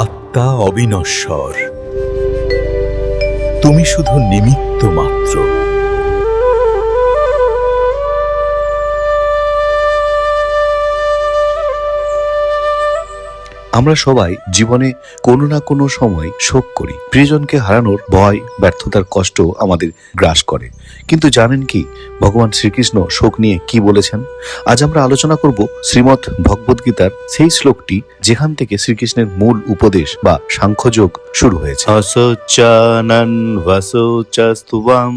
আত্মা অবিনশ্বর, তুমি শুধু নিমিত্ত মাত্র। আমরা সবাই জীবনে কোনো না কোনো সময় শোক করি। প্রিয়জনকে হারানোর ভয়, ব্যর্থতার কষ্ট আমাদের গ্রাস করে। কিন্তু জানেন কি ভগবান শ্রীকৃষ্ণ শোক নিয়ে কি বলেছেন? আজ আমরা আলোচনা করব শ্রীমদ্ ভগবদ্গীতার সেই শ্লোকটি যেখান থেকে শ্রীকৃষ্ণের মূল উপদেশ বা সাংখ্যযোগ শুরু হয়েছে। অশোচানন বশোচস্তুবাম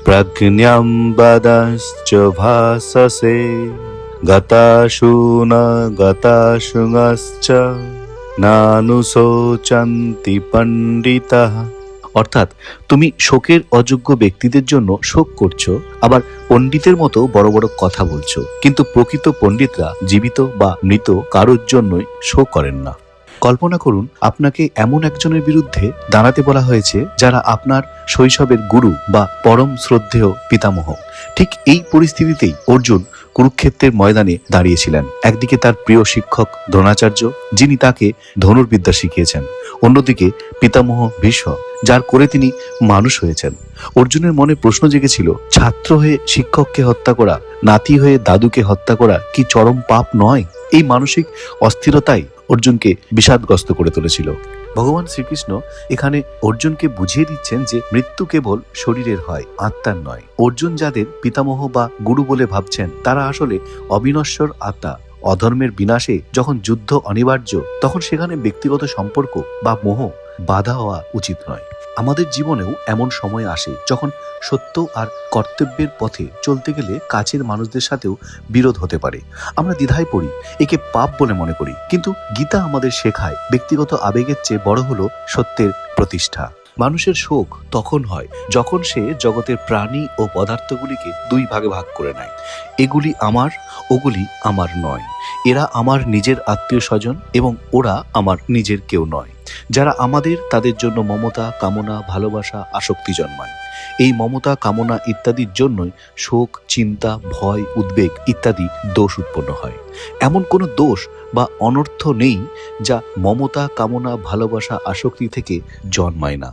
প্রজ্ঞাম বাদাশ্চ ভাসসে গতাশু ন গতাশুঙশ্চ নানুশোচন্তি পণ্ডিতাঃ। অর্থাৎ তুমি শোকের অযোগ্য ব্যক্তিদের জন্য শোক করছো, আবার পণ্ডিতের মতো বড় বড় কথা বলছো, কিন্তু প্রকৃত পণ্ডিতরা জীবিত বা মৃত কারোর জন্যই শোক করেন না। কল্পনা করুন আপনাকে এমন একজনের বিরুদ্ধে দাঁড়াতে বলা হয়েছে যারা আপনার শৈশবের গুরু বা পরম শ্রদ্ধেয় পিতামহ। ঠিক এই পরিস্থিতিতেই অর্জুন কুরুক্ষেত্রের ময়দানে দাঁড়িয়েছিলেন। একদিকে তার প্রিয় শিক্ষক দ্রোণাচার্য, যিনি তাকে ধনুর্বিদ্যা শিখিয়েছেন, অন্যদিকে পিতামহ ভীষ্ম, যার করে তিনি মানুষ হয়েছেন। অর্জুনের মনে প্রশ্ন জেগেছিল, ছাত্র হয়ে শিক্ষককে হত্যা করা, নাতি হয়ে দাদুকে হত্যা করা কি চরম পাপ নয়? এই মানসিক অস্থিরতাই অর্জুনকে বিষাদগ্রস্ত করে তুলেছিল। ভগবান শ্রীকৃষ্ণ এখানে অর্জুনকে বুঝিয়ে দিচ্ছেন যে মৃত্যু কেবল শরীরের হয়, আত্মার নয়। অর্জুন যাদের পিতামহ বা গুরু বলে ভাবছেন তারা আসলে অবিনশ্বর আত্মা। অধর্মের বিনাশে যখন যুদ্ধ অনিবার্য, তখন সেখানে ব্যক্তিগত সম্পর্ক বা মোহ বাধা হওয়া উচিত নয়। আমাদের জীবনেও এমন সময় আসে যখন সত্য আর কর্তব্যের পথে চলতে গেলে কাছের মানুষদের সাথেও বিরোধ হতে পারে। আমরা দ্বিধায় পড়ি, একে পাপ বলে মনে করি। কিন্তু গীতা আমাদের শেখায় ব্যক্তিগত আবেগের চেয়ে বড় হলো সত্যের প্রতিষ্ঠা। মানুষের শোক তখন হয় যখন সে জগতের প্রাণী ও পদার্থগুলিকে দুই ভাগে ভাগ করে নেয়। এগুলি আমার, ওগুলি আমার নয়। এরা আমার নিজের আত্মীয় স্বজন এবং ওরা আমার নিজের কেউ নয়। যারা আমাদের, তাদের জন্য মমতা, কামনা, ভালোবাসা, আসক্তি জন্মায়। এই মমতা, কামনা ইত্যাদির জন্যই শোক, চিন্তা, ভয়, উদ্বেগ ইত্যাদি দোষ উৎপন্ন হয়। এমন কোনো দোষ বা অনর্থ নেই যা মমতা, কামনা, ভালোবাসা, আসক্তি থেকে জন্মায় না।